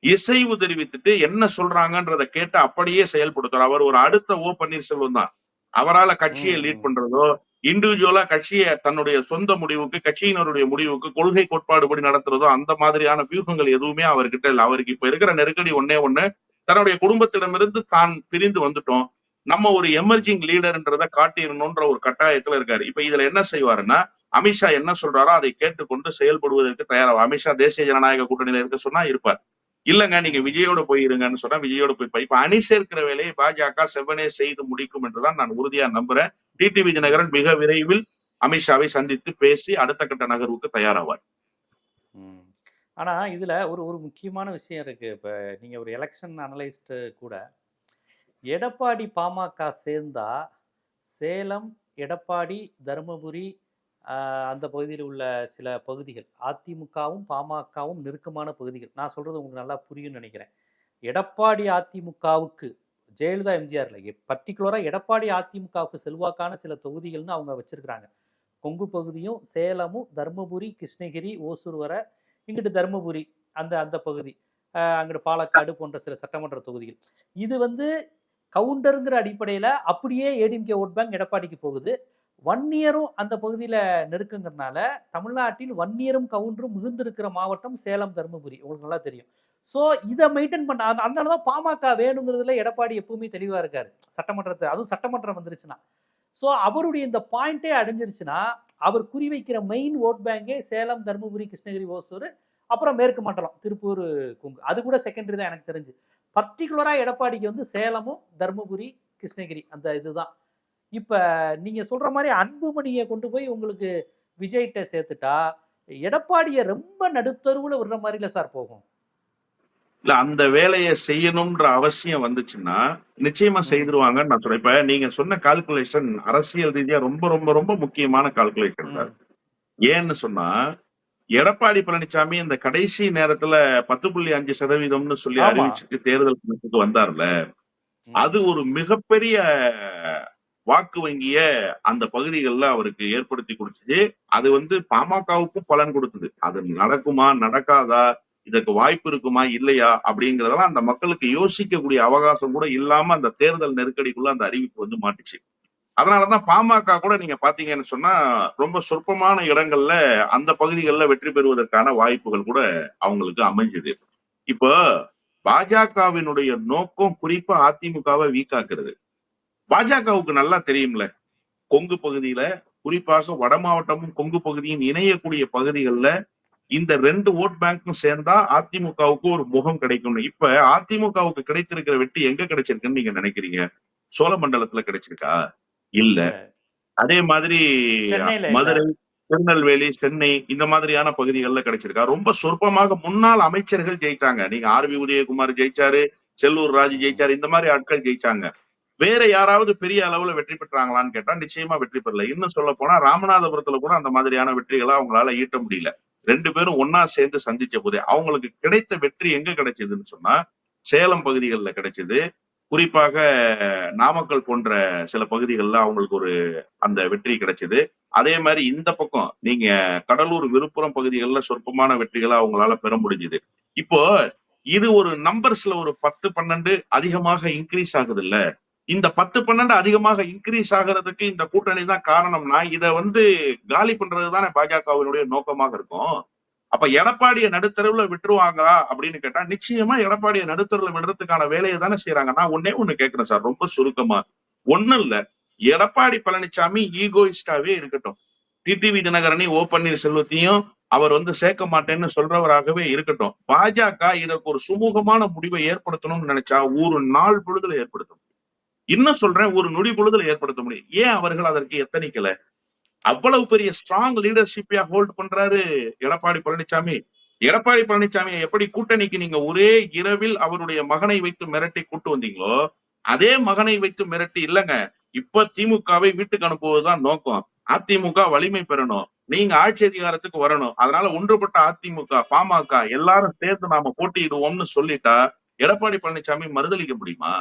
[SPEAKER 2] இசைவு தெரிவித்துட்டு என்ன சொல்றாங்கன்றத கேட்டு அப்படியே செயல்படுத்துறார். அவர் ஒரு அடுத்த ஓ பன்னீர்செல்வம் தான். அவரால கட்சியை
[SPEAKER 1] ம்,
[SPEAKER 2] லீட்
[SPEAKER 1] ம்.
[SPEAKER 2] பண்றதோ, இண்டிவிஜுவலா கட்சியை தன்னுடைய சொந்த முடிவுக்கு, கட்சியினருடைய முடிவுக்கு, கொள்கை கோட்பாடுபடி நடத்துறதோ, அந்த மாதிரியான வியூகங்கள் எதுவுமே அவர்கிட்ட இல்ல. அவருக்கு இப்ப இருக்கிற நெருக்கடி ஒண்ணே ஒண்ணு, தன்னுடைய குடும்பத்திடமிருந்து தான் பிரிந்து வந்துட்டோம். நம்ம ஒரு
[SPEAKER 1] ம்.
[SPEAKER 2] எமர்ஜிங் லீடர்ன்றத காட்டிறணும்ன்ற ஒரு கட்டாயத்துல இருக்காரு. இப்ப இதுல என்ன செய்வாருன்னா, அமித்ஷா என்ன சொல்றாரோ அதை கேட்டுக்கொண்டு செயல்படுவதற்கு தயாராகும். அமித்ஷா தேசிய ஜனநாயக கூட்டணியில இருக்க சொன்னா இருப்பார். இல்லங்க நீங்க
[SPEAKER 1] ம்,
[SPEAKER 2] விஜயோட போயிருங்கன்னு சொன்னா விஜயோட போய் இப்ப அணி சேர்க்கிற வேலையை பாஜக செவ்வனே செய்து முடிக்கும் என்றுதான் நான் உறுதியா நம்புறேன். டிடிவி
[SPEAKER 1] ம்,
[SPEAKER 2] தினகரன் மிக விரைவில் அமித்ஷாவை சந்தித்து பேசி அடுத்த கட்ட நகர்வுக்கு தயாராவார்.
[SPEAKER 1] ம். ஆனா இதுல ஒரு ஒரு முக்கியமான விஷயம் இருக்கு. இப்ப நீங்க ஒரு எலெக்ஷன் அனலிஸ்ட் கூட எடப்பாடி பாமக சேர்ந்தா சேலம், எடப்பாடி, தருமபுரி அந்த பகுதியில் உள்ள சில பகுதிகள் அதிமுகவும் பாமகவும் நெருக்கமான பகுதிகள். நான் சொல்றது உங்களுக்கு நல்லா புரியும்னு நினைக்கிறேன். எடப்பாடி அதிமுகவுக்கு ஜெயலலிதா எம்ஜிஆர்ல பர்டிகுலரா எடப்பாடி அதிமுகவுக்கு செல்வாக்கான சில தொகுதிகள்னு அவங்க வச்சிருக்கிறாங்க. கொங்கு பகுதியும் சேலமும் தருமபுரி கிருஷ்ணகிரி ஓசூர் வர இங்கிட்டு தருமபுரி அந்த அந்த பகுதி அங்கிட்டு பாலக்காடு போன்ற சில சட்டமன்ற தொகுதிகள் இது வந்து கவுண்டருங்கிற அடிப்படையில் அப்படியே ஏடிஎம்கே ஓட் பேங்க் எடப்பாடிக்கு போகுது. வன்னியரும் அந்த பகுதியில் நெருக்குங்கிறதுனால தமிழ்நாட்டில் வன்னியரும் கவுண்டரும் மிகுந்திருக்கிற மாவட்டம் சேலம் தருமபுரி உங்களுக்கு நல்லா தெரியும். ஸோ இதை மெயின்டைன் பண்ண அதனால தான் பாமக வேணுங்கிறதுல எடப்பாடி எப்பவுமே தெளிவாக இருக்காரு. சட்டமன்றத்தை அதுவும் சட்டமன்றம் வந்துருச்சுன்னா ஸோ அவருடைய இந்த பாயிண்டே அடைஞ்சிருச்சுன்னா அவர் குறிவைக்கிற மெயின் ஓட் பேங்கே சேலம் தருமபுரி கிருஷ்ணகிரி ஓசூர் அப்புறம் மேற்கு மண்டலம் திருப்பூர் கொங்கு அது கூட செகண்டரி தான் எனக்கு தெரிஞ்சு. பர்டிகுலரா எடப்பாடிக்கு வந்து சேலமும் தருமபுரி கிருஷ்ணகிரி அந்த இதுதான். இப்ப நீங்க சொல்ற மாதிரி அன்புமணியை கொண்டு போய் உங்களுக்கு விஜய்கிட்ட சேர்த்துட்டா எடப்பாடியை ரொம்ப நடுத்தருவுல விடுற மாதிரில சார் போகும்.
[SPEAKER 2] இல்ல அந்த வேலையை செய்யணும்ன்ற அவசியம் வந்துச்சுன்னா நிச்சயமா
[SPEAKER 1] ம்,
[SPEAKER 2] செய்திருவாங்கன்னு நான் சொல்றேன். இப்ப நீங்க சொன்ன கால்குலேஷன் அரசியல் ரீதியா ரொம்ப ரொம்ப ரொம்ப முக்கியமான கால்குலேஷன்
[SPEAKER 1] ம்,
[SPEAKER 2] தான். ஏன்னு சொன்னா எடப்பாடி பழனிசாமி இந்த கடைசி நேரத்துல 10.5% சொல்லி
[SPEAKER 1] ஆமா.
[SPEAKER 2] அறிவிச்சுட்டு தேர்தல் களத்துக்கு வந்தார்ல,
[SPEAKER 1] ம்,
[SPEAKER 2] அது ஒரு மிகப்பெரிய வாக்கு வங்கிய அந்த பகுதிகளில் அவருக்கு ஏற்படுத்தி கொடுத்துச்சு. அது வந்து பாமகவுக்கும் பலன் கொடுத்தது. அது நடக்குமா நடக்காதா, இதற்கு வாய்ப்பு இருக்குமா இல்லையா அப்படிங்கறதெல்லாம் அந்த மக்களுக்கு யோசிக்கக்கூடிய அவகாசம் கூட இல்லாம அந்த தேர்தல் நெருக்கடிக்குள்ள அந்த அறிவிப்பு வந்து மாட்டுச்சு. அதனாலதான் பாமக கூட நீங்க பாத்தீங்கன்னு சொன்னா ரொம்ப சொற்பமான இடங்கள்ல அந்த பகுதிகளில் வெற்றி பெறுவதற்கான வாய்ப்புகள் கூட அவங்களுக்கு அமைஞ்சது. இப்போ பாஜகவினுடைய நோக்கம் குறிப்பா அதிமுகவை வீக்காக்குறது. பாஜகவுக்கு நல்லா தெரியும்ல, கொங்கு பகுதியில குறிப்பாக வட மாவட்டமும் கொங்கு பகுதியும் இணையக்கூடிய பகுதிகளில் இந்த 2 ஓட் பேங்க்கும் சேர்ந்தா அதிமுகவுக்கு ஒரு முகம் கிடைக்கும். இப்ப அதிமுகவுக்கு கிடைத்திருக்கிற வெற்றி எங்க கிடைச்சிருக்குன்னு நீங்க நினைக்கிறீங்க? சோழமண்டலத்துல கிடைச்சிருக்கா? இல்ல.
[SPEAKER 1] இல்ல
[SPEAKER 2] அதே மாதிரி
[SPEAKER 1] சென்னையில இல்ல.
[SPEAKER 2] மதுரை, திருநெல்வேலி, சென்னை இந்த மாதிரியான பகுதிகளில் கிடைச்சிருக்கா? ரொம்ப சொற்பமாக முன்னாள் அமைச்சர்கள் ஜெயிச்சாங்க. நீங்க ஆர்.பி. உதயகுமார் ஜெயிச்சாரு, செல்லூர் ராஜு
[SPEAKER 1] ம்,
[SPEAKER 2] ஜெயிச்சாரு, இந்த மாதிரி ஆட்கள் ஜெயிச்சாங்க. வேற யாராவது பெரிய அளவுல வெற்றி பெற்றாங்களான்னு கேட்டா நிச்சயமா வெற்றி பெறல. இன்னும் சொல்ல போனா ராமநாதபுரத்துல கூட அந்த மாதிரியான வெற்றிகளை அவங்களால ஈட்ட முடியல. 2 பேரும் ஒன்னா சேர்ந்து சந்திச்ச போதே அவங்களுக்கு கிடைத்த வெற்றி எங்க கிடைச்சதுன்னு சொன்னா சேலம் பகுதிகளில் கிடைச்சது. குறிப்பாக நாமக்கல் போன்ற சில பகுதிகளில் அவங்களுக்கு ஒரு அந்த வெற்றி கிடைச்சது. அதே மாதிரி இந்த பக்கம் நீங்க கடலூர் விழுப்புரம் பகுதிகளில் சொற்பமான வெற்றிகளை அவங்களால பெற முடிஞ்சது. இப்போ இது ஒரு நம்பர்ஸ்ல ஒரு 10 12 அதிகமாக இன்க்ரீஸ் ஆகுது இல்ல. இந்த 10 12 அதிகமாக இன்க்ரீஸ் ஆகிறதுக்கு இந்த கூட்டணி தான் காரணம்னா இதை வந்து காலி பண்றது தானே பாஜகவினுடைய நோக்கமாக இருக்கும். அப்ப எடப்பாடியை நடுத்தரவுல விட்டுருவாங்களா அப்படின்னு கேட்டா நிச்சயமா எடப்பாடியை நடுத்தரவுல விடுறதுக்கான வேலையை தானே செய்யறாங்க. நான் ஒன்னே ஒண்ணு கேட்கிறேன் சார், ரொம்ப சுருக்கமா. ஒண்ணும் இல்ல, எடப்பாடி பழனிசாமி ஈகோயிஸ்டாவே இருக்கட்டும், டிடிவி தினகரனை ஓ பன்னீர்செல்வத்தையும் அவர் வந்து சேர்க்க மாட்டேன்னு சொல்றவராகவே இருக்கட்டும். பாஜக இதற்கு ஒரு சுமூகமான முடிவை ஏற்படுத்தணும்னு நினைச்சா ஒரு நாள் பொழுதுல ஏற்படுத்தணும். இன்னும் சொல்றேன், ஒரு நொடி பொழுதுல ஏற்படுத்த முடியும். ஏன் அவர்கள் அதற்கு எத்தனைக்கல? அவ்வளவு பெரிய ஸ்ட்ராங் லீடர்ஷிப்பையா ஹோல்ட் பண்றாரு எடப்பாடி பழனிசாமி. எடப்பாடி பழனிசாமியை எப்படி கூட்டணிக்கு நீங்க ஒரே இரவில் அவருடைய மகனை வைத்து மிரட்டி கூட்டு வந்தீங்களோ, அதே மகனை வைத்து மிரட்டி இல்லங்க, இப்ப திமுகவை வீட்டுக்கு அனுப்புவதுதான் நோக்கம். அதிமுக வலிமை பெறணும், நீங்க ஆட்சி அதிகாரத்துக்கு வரணும், அதனால ஒன்றுபட்ட அதிமுக பாமக எல்லாரும் சேர்ந்து நாம போட்டியிடுவோம்னு சொல்லிட்டா எடப்பாடி பழனிசாமி மறுதளிக்க முடியுமா?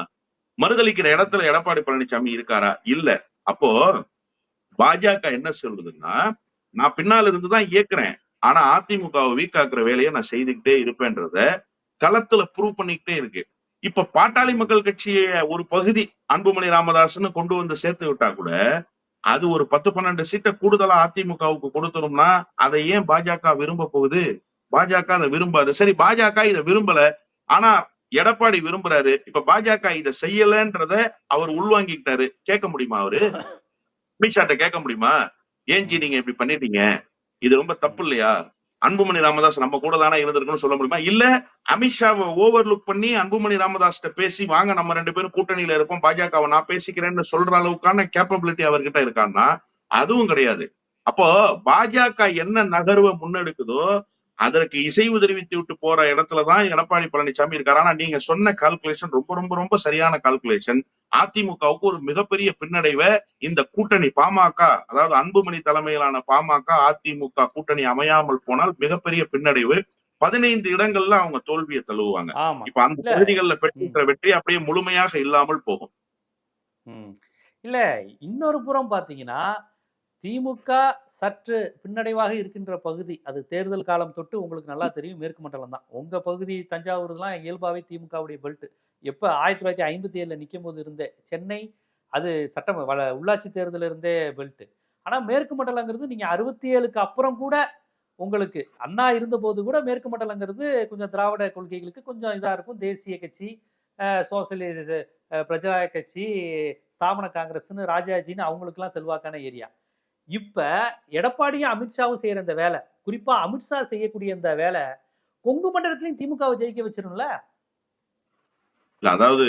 [SPEAKER 2] மறுதளிக்கிற இடத்துல எடப்பாடி பழனிசாமி இருக்காரா? இல்ல. அப்போ பாஜக என்ன சொல்லுதுன்னா, நான் பின்னால இருந்துதான் இயக்குறேன், ஆனா அதிமுகவை வீக் ஆக்குற வேலையை நான் செய்துக்கிட்டே இருப்பேன்றத களத்துல ப்ரூவ் பண்ணிக்கிட்டே இருக்கு. இப்ப பாட்டாளி மக்கள் கட்சியை ஒரு பகுதி அன்புமணி ராமதாஸ்ன்னு கொண்டு வந்து சேர்த்து விட்டா கூட அது ஒரு 10-12 சீட்டை கூடுதலா அதிமுகவுக்கு கொடுத்துரும்னா அதை ஏன் பாஜக விரும்ப போகுது? பாஜக அதை விரும்பாது. சரி, பாஜக இதை விரும்பல, ஆனா எடப்பாடி விரும்புறாரு. இப்ப பாஜக இதை செய்யலன்றத அவர் உள்வாங்கிக்கிட்டாரு. கேட்க முடியுமா? அவரு அமித்ஷாட்ட கேட்க முடியுமா? ஏன்ஜி நீங்க இப்படி பண்ணிட்டீங்க, இது ரொம்ப தப்பு இல்லையா? அன்புமணி ராமதாஸ் நம்ம கூட தானே இருந்திருக்குன்னு சொல்ல முடியுமா? இல்ல அமித்ஷாவை ஓவர்லுக் பண்ணி அன்புமணி ராமதாஸ் பேசி வாங்க நம்ம 2 பேரும் கூட்டணியில இருப்போம், பாஜகவை நான் பேசிக்கிறேன்னு சொல்ற அளவுக்கான கேப்பபிலிட்டி அவர்கிட்ட இருக்கான்னா அதுவும் கிடையாது. அப்போ பாஜக என்ன நகர்வை முன்னெடுக்குதோ அதற்கு இசைவு தெரிவித்து விட்டு போற இடத்துலதான் எடப்பாடி பழனிசாமி இருக்காரு. ஆனா நீங்க சொன்ன கால்குலேஷன் ரொம்ப ரொம்ப ரொம்ப சரியான கால்குலேஷன். அதிமுகவுக்கு ஒரு மிகப்பெரிய பின்னடைவை இந்த கூட்டணி பாமக, அதாவது அன்புமணி தலைமையிலான பாமக அதிமுக கூட்டணி அமையாமல் போனால் மிகப்பெரிய பின்னடைவு. 15 இடங்கள்ல அவங்க தோல்வியை தழுவுவாங்க. இப்ப அந்த பகுதிகளில் பெற்றிருக்கிற வெற்றி அப்படியே முழுமையாக இல்லாமல் போகும்.
[SPEAKER 1] இல்ல, இன்னொரு புறம் பாத்தீங்கன்னா திமுக சற்று பின்னடைவாக இருக்கின்ற பகுதி, அது தேர்தல் காலம் தொட்டு உங்களுக்கு நல்லா தெரியும், மேற்கு மண்டலம் தான். உங்க பகுதி தஞ்சாவூர்லாம் இயல்பாவே திமுகவுடைய பெல்ட். எப்ப 1957 நிற்கும் போது இருந்தே சென்னை, அது சட்டம் உள்ளாட்சி தேர்தல் இருந்தே பெல்ட். ஆனா மேற்கு மண்டலங்கிறது நீங்க 67க்கு அப்புறம் கூட உங்களுக்கு அண்ணா இருந்த போது கூட மேற்கு மண்டலங்கிறது கொஞ்சம் திராவிட கொள்கைகளுக்கு கொஞ்சம் இதா இருக்கும். தேசிய கட்சி, சோசியலிச பிரஜாய கட்சி, ஸ்தாபன காங்கிரஸ்னு ராஜாஜின்னு அவங்களுக்குலாம் செல்வாக்கான ஏரியா. இப்ப எடப்பாடியும் அமித்ஷாவும் செய்யற இந்த வேலை, குறிப்பா அமித்ஷா செய்யக்கூடிய இந்த வேலை கொங்கு மண்டலத்திலையும் திமுகவை ஜெயிக்க வச்சிரும்ல.
[SPEAKER 2] அதாவது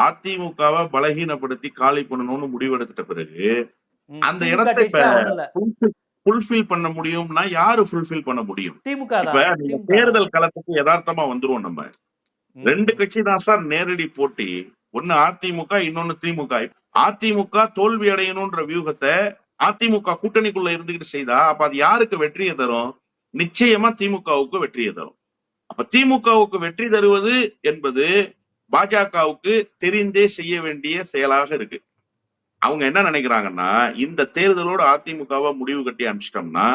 [SPEAKER 2] அதிமுகவை பலகீனப்படுத்தி காலி பண்ணணும்னு முடிவெடுத்துட்ட பிறகு அந்த இடத்தை ஃபுல்ஃபில் பண்ண முடியும்னா யாரு ஃபுல்ஃபில் பண்ண முடியும்?
[SPEAKER 1] திமுக.
[SPEAKER 2] இப்ப தேர்தல் களத்துக்கு யதார்த்தமா வந்துருவோம். நம்ம 2 கட்சி தான் சார் நேரடி போட்டி. ஒன்னு அதிமுக, இன்னொன்னு திமுக. அதிமுக தோல்வி அடையணும்ன்ற வியூகத்தை அதிமுக கூட்டணிக்குள்ள இருந்துகிட்டு செய்தா அப்ப அது யாருக்கு வெற்றியை தரும்? நிச்சயமா திமுகவுக்கு வெற்றியை தரும். அப்ப திமுகவுக்கு வெற்றி தருவது என்பது பாஜகவுக்கு தெரிந்தே செய்ய வேண்டிய செயலாக இருக்கு. அவங்க என்ன நினைக்கிறாங்கன்னா, இந்த தேர்தலோடு அதிமுகவை முடிவு கட்டி அனுப்பிச்சிட்டோம்னா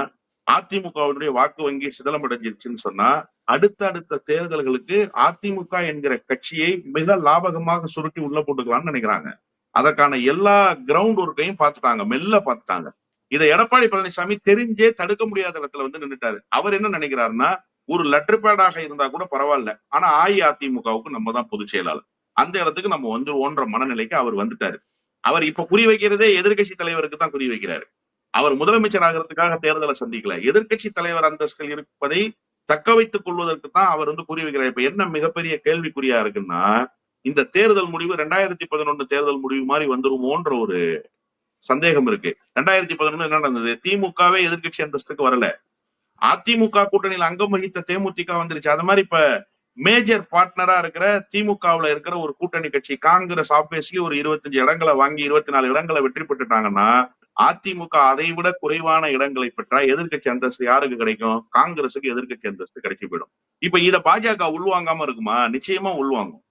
[SPEAKER 2] அதிமுகவுடைய வாக்கு வங்கி சிதலம் அடைஞ்சிருச்சுன்னு சொன்னா அடுத்த தேர்தல்களுக்கு அதிமுக என்கிற கட்சியை மிக லாபகமாக சுருட்டி உள்ள போட்டுக்கலாம்னு நினைக்கிறாங்க. அதற்கான எல்லா கிரவுண்ட் ஒர்க்கையும் பார்த்துட்டாங்க, மெல்ல பார்த்துட்டாங்க. இதை எடப்பாடி பழனிசாமி தெரிஞ்சே தடுக்க முடியாத இடத்துல வந்து நின்றுட்டாரு. அவர் என்ன நினைக்கிறாருன்னா, ஒரு லெட்டர் பேடாக இருந்தா கூட பரவாயில்ல, ஆனா அஇஅதிமுகவுக்கு நம்ம தான் பொதுச் செயலாளர், அந்த இடத்துக்கு நம்ம வந்துருவோன்ற மனநிலைக்கு அவர் வந்துட்டாரு. அவர் இப்ப குறி வைக்கிறதே எதிர்கட்சி தலைவருக்கு தான் குறி வைக்கிறாரு. அவர் முதலமைச்சர் ஆகிறதுக்காக தேர்தலை சந்திக்கல, எதிர்கட்சி தலைவர் அந்தஸ்தில் இருப்பதை தக்க வைத்துக் கொள்வதற்கு தான் அவர் வந்து குறி வைக்கிறார். இப்ப என்ன மிகப்பெரிய கேள்விக்குறியா இருக்குன்னா, இந்த தேர்தல் முடிவு 2011 தேர்தல் முடிவு மாதிரி வந்துருமோன்ற ஒரு சந்தேகம் இருக்கு. 2011 என்ன நடந்தது? திமுகவே எதிர்கட்சி அந்தஸ்துக்கு வரல, அதிமுக கூட்டணியில் அங்கம் வகித்த தேமுதிக வந்துருச்சு. அது மாதிரி இப்ப மேஜர் பார்ட்னரா இருக்கிற திமுகவுல இருக்கிற ஒரு கூட்டணி கட்சி காங்கிரஸ் ஆப்வியஸ்லி ஒரு 25 இடங்களை வாங்கி 24 இடங்களை வெற்றி பெற்றுட்டாங்கன்னா அதிமுக அதை விட குறைவான இடங்களை பெற்றா எதிர்கட்சி அந்தஸ்து யாருக்கு கிடைக்கும்? காங்கிரஸுக்கு எதிர்கட்சி அந்தஸ்து கிடைச்சி போயிடும். இப்ப இத பாஜக உள்வாங்காம இருக்குமா? நிச்சயமா உள்வாங்கும்.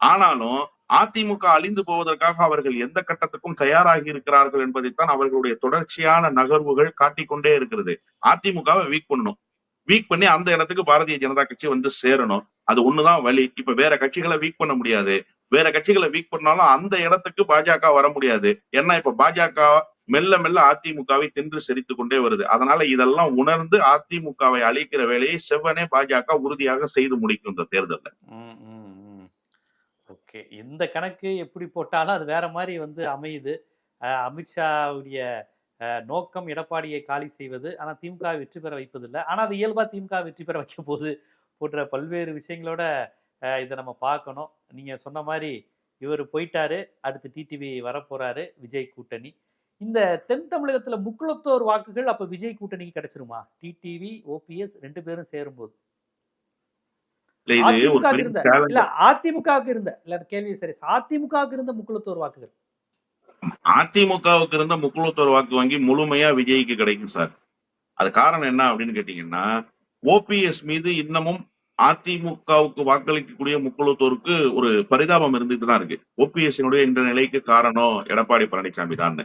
[SPEAKER 2] ஆனாலும் அதிமுக அழிந்து போவதற்காக அவர்கள் எந்த கட்டத்துக்கும் தயாராகி இருக்கிறார்கள் என்பதைத்தான் அவர்களுடைய தொடர்ச்சியான நகர்வுகள் காட்டிக்கொண்டே இருக்கிறது. அதிமுகவை வீக் பண்ணணும், வீக் பண்ணி அந்த இடத்துக்கு பாரதிய ஜனதா கட்சி வந்து சேரணும். அது ஒண்ணுதான் வழி. இப்ப வேற கட்சிகளை வீக் பண்ண முடியாது. வேற கட்சிகளை வீக் பண்ணாலும் அந்த இடத்துக்கு பாஜக வர முடியாது. ஏன்னா இப்ப பாஜக மெல்ல மெல்ல அதிமுகவை தின்று செறித்துக் கொண்டே வருது. அதனால இதெல்லாம் உணர்ந்து அதிமுகவை அழிக்கிற வேலையை செவ்வனே பாஜக உறுதியாக செய்து முடிக்கும் இந்த தேர்தலில்.
[SPEAKER 1] ஓகே, இந்த கணக்கு எப்படி போட்டாலும் அது வேற மாதிரி வந்து அமையுது. அமித்ஷாவுடைய நோக்கம் எடப்பாடியை காலி செய்வது, ஆனா திமுக வெற்றி பெற வைப்பதில்லை. ஆனா அது இயல்பா திமுக வெற்றி பெற வைக்க போது போன்ற பல்வேறு விஷயங்களோட இதை நம்ம பார்க்கணும். நீங்க சொன்ன மாதிரி இவர் போயிட்டாரு, அடுத்து டிடிவி வரப்போறாரு, விஜய் கூட்டணி. இந்த தென் தமிழகத்துல முக்குளத்தோர் வாக்குகள் அப்ப விஜய் கூட்டணிக்கு கிடைச்சிருமா? டிடிவி ஓபிஎஸ் 2 பேரும் சேரும்போது அதிமுகவுக்கு இருந்த கேள்வி சரி, அதிமுகவுக்கு இருந்த முக்குளத்தோர் வாக்குகள்
[SPEAKER 2] அதிமுகவுக்கு இருந்த முக்குளத்தோர் வாக்கு வங்கி முழுமையா விஜய்க்கு கிடைக்கும் சார். அது காரணம் என்ன அப்படின்னு கேட்டீங்கன்னா, ஓபிஎஸ் மீது இன்னமும் அதிமுகவுக்கு வாக்களிக்கக்கூடிய முக்குளத்தோருக்கு ஒரு பரிதாபம் இருந்துட்டு தான் இருக்கு. ஓபிஎஸ் இந்த நிலைக்கு காரணம் எடப்பாடி பழனிசாமி தான்.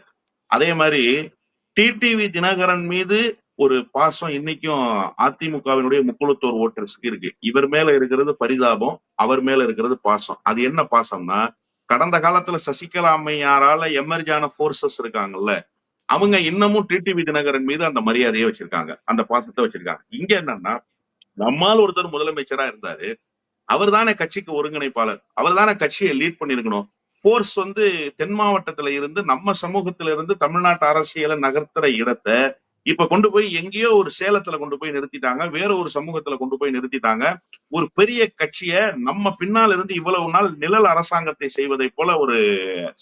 [SPEAKER 2] அதே மாதிரி டிடிவி தினகரன் மீது ஒரு பாசம் இன்னைக்கும் அதிமுகவினுடைய முக்குளத்தோர் ஓட்டர்ஸ்க்கு இருக்கு. இவர் மேல இருக்கிறது பரிதாபம், அவர் மேல இருக்கிறது பாசம். அது என்ன பாசம்னா, கடந்த காலத்துல சசிகலா அம்மையாரால எமர்ஜ் ஆன போர்சஸ் இருக்காங்கல்ல, அவங்க இன்னமும் டிடிவி தினகரன் மீது அந்த மரியாதையை வச்சிருக்காங்க, அந்த பாசத்தை வச்சிருக்காங்க. இங்க என்னன்னா, நம்மால் ஒருத்தர் முதலமைச்சரா இருந்தாரு, அவர் தானே கட்சிக்கு ஒருங்கிணைப்பாளர், அவர் தானே கட்சியை லீட் பண்ணிருக்கணும். போர்ஸ் வந்து தென் மாவட்டத்துல இருந்து நம்ம சமூகத்துல இருந்து தமிழ்நாட்டு அரசியலை நகர்த்துற இடத்தை இப்ப கொண்டு போய் எங்கேயோ ஒரு சேலத்துல கொண்டு போய் நிறுத்திட்டாங்க, வேற ஒரு சமூகத்துல கொண்டு போய் நிறுத்திட்டாங்க. ஒரு பெரிய கட்சியை நம்ம பின்னால் இருந்து இவ்வளவு நாள் நிழல் அரசாங்கத்தை செய்வதை போல ஒரு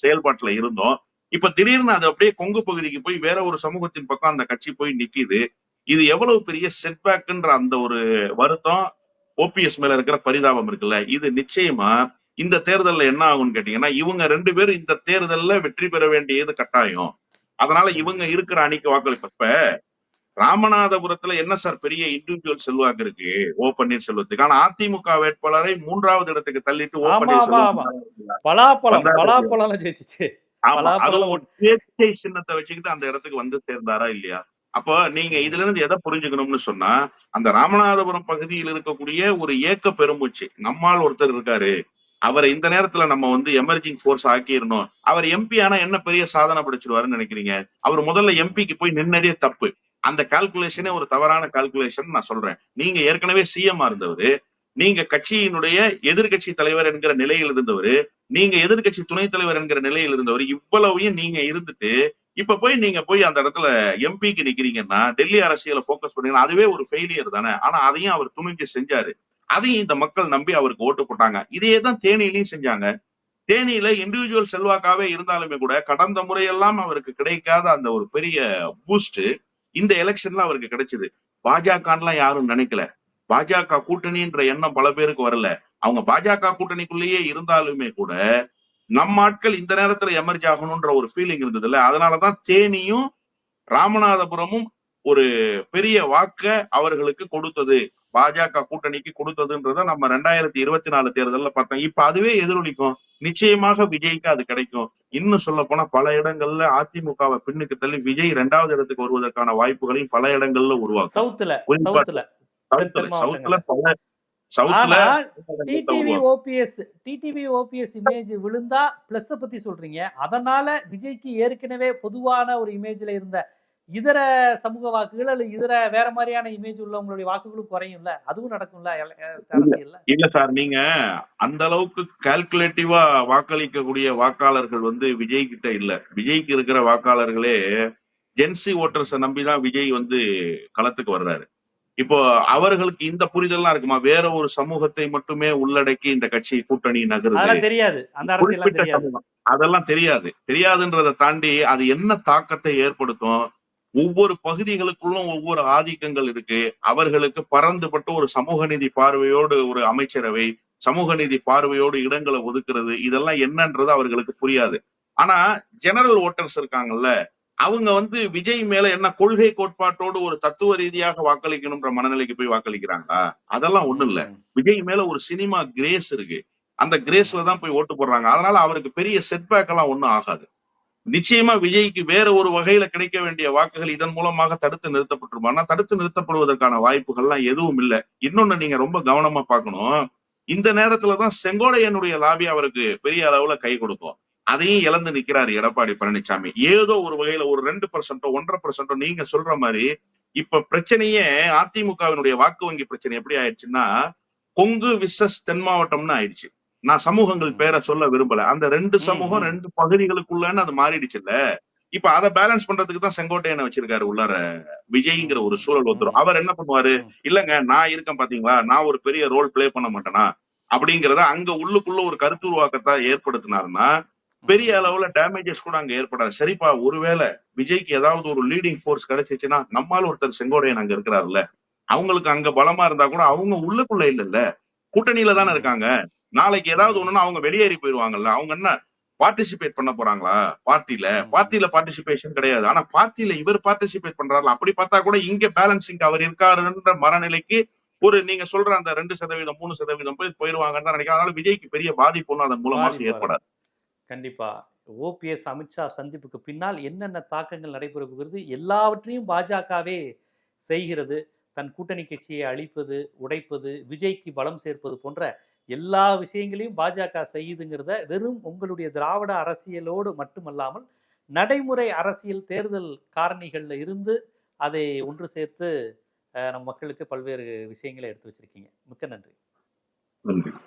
[SPEAKER 2] செயல்பாட்டுல இருந்தோம். இப்ப திடீர்னு அது அப்படியே கொங்கு பகுதிக்கு போய் வேற ஒரு சமூகத்தின் பக்கம் அந்த கட்சி போய் நிக்குது. இது எவ்வளவு பெரிய செட்பேக்ன்ற அந்த ஒரு வருத்தம், ஓபிஎஸ் மேல இருக்கிற பரிதாபம் இருக்குல்ல, இது நிச்சயமா இந்த தேர்தல்ல என்ன ஆகும்னு கேட்டீங்கன்னா, இவங்க 2 பேரும் இந்த தேர்தல்ல வெற்றி பெற வேண்டியது கட்டாயம். அதனால இவங்க இருக்கிற அணிக்கு வாக்களிப்பு. இப்ப ராமநாதபுரத்துல என்ன சார் பெரிய இண்டிவிஜுவல் செல்வாக்கு இருக்கு ஓ பன்னீர்செல்வத்துக்கு? ஆனா அதிமுக வேட்பாளரை 3வது இடத்துக்கு தள்ளிட்டு ஓ
[SPEAKER 1] ஆமா ஆமா
[SPEAKER 2] பன்னீர்செல்வம்
[SPEAKER 1] ஆமா பலாப்பழம்
[SPEAKER 2] வந்தாரு இல்லையா?
[SPEAKER 1] பலாப்பழம் ஜெயிச்சிச்சு.
[SPEAKER 2] ஆமா, அதுவும்
[SPEAKER 1] பலாப்பழம்
[SPEAKER 2] ஒரு சுயேட்சை சின்னத்தை வச்சுக்கிட்டு அந்த இடத்துக்கு வந்து சேர்ந்தாரா இல்லையா? அப்ப நீங்க இதுல இருந்து எதை புரிஞ்சுக்கணும்னு சொன்னா, அந்த ராமநாதபுரம் பகுதியில் இருக்கக்கூடிய ஒரு ஏக்க பெருமூச்சு, நம்மால் ஒருத்தர் இருக்காரு, அவரை இந்த நேரத்துல நம்ம வந்து எமர்ஜிங் ஃபோர்ஸ் ஆக்கிரணும். அவர் எம்பி ஆனா என்ன பெரிய சாதனை படைச்சிருவாருன்னு நினைக்கிறீங்க? அவர் முதல்ல எம்பிக்கு போய் நின்னதே தப்பு. அந்த கால்குலேஷனே ஒரு தவறான கால்குலேஷன் நான் சொல்றேன். நீங்க ஏற்கனவே சிஎம் இருந்தவரு, நீங்க கட்சியினுடைய எதிர்கட்சி தலைவர் என்கிற நிலையில் இருந்தவரு, நீங்க எதிர்கட்சி துணைத் தலைவர் என்கிற நிலையில் இருந்தவர், இவ்வளவையும் நீங்க இருந்துட்டு இப்ப போய் நீங்க போய் அந்த இடத்துல எம்பிக்கு நிக்கிறீங்கன்னா, டெல்லி அரசியலை போக்கஸ் பண்ணீங்கன்னா அதுவே ஒரு ஃபெயிலியர் தானே. ஆனா அதையும் அவர் துணிஞ்சு செஞ்சாரு. அதையும் இந்த மக்கள் நம்பி அவருக்கு ஓட்டு போட்டாங்க. இதே தான் தேனியிலையும் செஞ்சாங்க. தேனியில இண்டிவிஜுவல் செல்வாக்காவே இருந்தாலுமே கூட கடந்த முறையெல்லாம் அவருக்கு கிடைக்காத அந்த ஒரு பெரிய பூஸ்ட் இந்த எலெக்ஷன்ல அவருக்கு கிடைச்சது. பாஜகலாம் யாரும் நினைக்கல. பாஜக கூட்டணின்ற எண்ணம் பல பேருக்கு வரல. அவங்க பாஜக கூட்டணிக்குள்ளேயே இருந்தாலுமே கூட நம்ம ஆட்கள் இந்த நேரத்துல எமர்ஜ் ஆகணும்ன்ற ஒரு ஃபீலிங் இருந்ததுல்ல. அதனாலதான் தேனியும் ராமநாதபுரமும் ஒரு பெரிய வாக்க அவர்களுக்கு கொடுத்தது, பாஜக கூட்டணிக்கு கொடுத்ததுன்றத நம்ம 2024 தேர்தல்ல பார்த்தோம். இப்ப அதுவே எதிரொலிக்கும். நிச்சயமாக விஜய்க்கு அது கிடைக்கும். இன்னும் சொல்ல போனா பல இடங்கள்ல அதிமுகவை பின்னுக்கு தள்ளி விஜய் 2வது இடத்துக்கு வருவதற்கான வாய்ப்புகளையும் பல இடங்கள்ல உருவாக்கும்.
[SPEAKER 1] சவுத்துல
[SPEAKER 2] குறிப்பா
[SPEAKER 1] சவுத்துல தென்
[SPEAKER 2] சவுத்துல
[SPEAKER 1] தென்
[SPEAKER 2] சவுத்துல
[SPEAKER 1] மாவட்டங்கள்ல.
[SPEAKER 2] பல சவுத்துல
[SPEAKER 1] ஆனா
[SPEAKER 2] இடங்கள்ல
[SPEAKER 1] டிடிவி
[SPEAKER 2] உருவாக்கும்.
[SPEAKER 1] ஓபிஎஸ் டிடிவி ஓபிஎஸ் இமேஜ் விழுந்தா பிளஸ் பத்தி சொல்றீங்க. அதனால விஜய்க்கு ஏற்கனவே பொதுவான ஒரு இமேஜ்ல இருந்த இதர சமூக வாக்குகள் அல்லது இதர வேற மாதிரியான இமேஜ் உள்ளவங்களுடைய வாக்குகளும் குறையும்ல, அதுவும் நடக்கும்ல
[SPEAKER 2] இல்ல
[SPEAKER 1] அரசியல்ல.
[SPEAKER 2] இல்ல சார், நீங்க அந்த அளவுக்கு கால்குலேட்டிவா வாக்களிக்கக்கூடிய வாக்காளர்கள் வந்து விஜய் கிட்ட இல்ல. விஜய்க்கு இருக்கிற வாக்காளர்களே ஜென்சி ஓட்டர்ஸை நம்பிதான் விஜய் வந்து களத்துக்கு வர்றாரு. இப்போ அவர்களுக்கு இந்த புரிதல்லாம் இருக்குமா? வேற ஒரு சமூகத்தை மட்டுமே உள்ளடக்கி இந்த கட்சி கூட்டணி நகருது,
[SPEAKER 1] அதெல்லாம் தெரியாது, அந்த அரசியல்லாம்
[SPEAKER 2] குறிப்பிட்ட
[SPEAKER 1] தெரியாது.
[SPEAKER 2] சமூகம், அதெல்லாம் தெரியாது. தெரியாதுன்றதை தாண்டி அது என்ன தாக்கத்தை ஏற்படுத்தும்? ஒவ்வொரு பகுதிகளுக்குள்ளும் ஒவ்வொரு ஆதிக்கங்கள் இருக்கு. அவர்களுக்கு பறந்துபட்டு ஒரு சமூக நீதி பார்வையோடு ஒரு அமைச்சரவை, சமூக நீதி பார்வையோடு இடங்களை ஒதுக்குறது, இதெல்லாம் என்னன்றது அவர்களுக்கு புரியாது. ஆனா ஜெனரல் ஓட்டர்ஸ் இருக்காங்கல்ல, அவங்க வந்து விஜய் மேல என்ன கொள்கை கோட்பாட்டோடு ஒரு தத்துவ ரீதியாக வாக்களிக்கணும்ன்ற மனநிலைக்கு போய் வாக்களிக்கிறாங்களா? அதெல்லாம் ஒண்ணும் இல்ல.
[SPEAKER 1] ம்,
[SPEAKER 2] விஜய் மேல ஒரு சினிமா கிரேஸ் இருக்கு. அந்த கிரேஸ்ல
[SPEAKER 1] ம்.
[SPEAKER 2] தான் போய் ஓட்டு போடுறாங்க. அதனால அவருக்கு பெரிய செட்பேக் எல்லாம் ஒண்ணும் ஆகாது. நிச்சயமா விஜய்க்கு வேற ஒரு வகையில கிடைக்க வேண்டிய வாக்குகள் இதன் மூலமாக தடுத்து நிறுத்தப்பட்டிருமா? தடுத்து நிறுத்தப்படுவதற்கான வாய்ப்புகள்லாம் எதுவும் இல்ல. இன்னொன்னு நீங்க ரொம்ப கவனமா பார்க்கணும். இந்த நேரத்துலதான் செங்கோடையனுடைய லாபி அவருக்கு பெரிய அளவுல கை கொடுக்கும். அதையும் இழந்து நிக்கிறாரு எடப்பாடி பழனிசாமி. ஏதோ ஒரு வகையில ஒரு 2% 1.5% நீங்க சொல்ற மாதிரி இப்ப பிரச்சனையே அதிமுகவினுடைய வாக்கு வங்கி பிரச்சனை எப்படி ஆயிடுச்சுன்னா, கொங்கு விசஸ் தென் மாவட்டம்னு ஆயிடுச்சு. நான் சமூகங்கள் பேரை சொல்ல விரும்பல. அந்த 2 சமூகம் 2 பகுதிகளுக்குள்ளன்னு அது மாறிடுச்சுல்ல. இப்ப அத பேலன்ஸ் பண்றதுக்கு தான் செங்கோட்டையனை வச்சிருக்காரு உள்ளார விஜய்ங்கிற ஒரு சூழல் வந்துரும். அவர் என்ன பண்ணுவாரு? இல்லங்க நான் இருக்கேன் பாத்தீங்களா, நான் ஒரு பெரிய ரோல் பிளே பண்ண மாட்டேனா அப்படிங்கிறத அங்க உள்ளுக்குள்ள ஒரு கருத்துருவாக்கத்தை ஏற்படுத்தினாருன்னா பெரிய அளவுல டேமேஜஸ் கூட அங்க ஏற்படாது. சரிப்பா, ஒருவேளை விஜய்க்கு ஏதாவது ஒரு லீடிங் ஃபோர்ஸ் கிடைச்சிச்சுன்னா நம்மால ஒருத்தர் செங்கோடையன் அங்க இருக்கிறாருல்ல, அவங்களுக்கு அங்க பலமா இருந்தா கூட அவங்க உள்ளுக்குள்ள இல்லல்ல, கூட்டணியில தானே இருக்காங்க. நாளைக்கு ஏதாவது ஒண்ணுன்னா அவங்க வெளியேறி போயிருவாங்கல்ல. அவங்க என்ன பார்ட்டிசிபேட் பண்ண போறாங்களா பார்ட்டில? பார்ட்டில பார்ட்டிசிபேஷன் கிடையாது. ஆனா பார்ட்டில இவர் பார்ட்டிசிபேட் பண்றாருல, அப்படி பார்த்தா கூட இங்க பேலன்சிங் அவர் இருக்காருன்ற மனநிலைக்கு ஒரு நீங்க சொல்ற அந்த 2% 3% போய் போயிருவாங்கன்னு தான் நினைக்கிறேன். அதனால விஜய்க்கு பெரிய பாதிப்பு ஒன்றும் அதன் மூலமாக
[SPEAKER 1] பாதிப்பு வராது.
[SPEAKER 2] ஏற்படாது.
[SPEAKER 1] கண்டிப்பா. ஓபிஎஸ் அமித்ஷா சந்திப்புக்கு பின்னால் என்னென்ன தாக்கங்கள் நடைபெற போகிறது எல்லாவற்றையும் பாஜகவே செய்கிறது, தன் கூட்டணி கட்சியை அழிப்பது, உடைப்பது, விஜய்க்கு பலம் சேர்ப்பது போன்ற எல்லா விஷயங்களையும் பாஜக செய்யுதுங்கிறத வெறும் உங்களுடைய திராவிட அரசியலோடு மட்டுமல்லாமல் நடைமுறை அரசியல் தேர்தல் காரணிகள்ல இருந்து அதை ஒன்று சேர்த்து நம் மக்களுக்கு பல்வேறு விஷயங்களை எடுத்து வச்சிருக்கீங்க. மிக்க நன்றி.
[SPEAKER 2] நன்றி.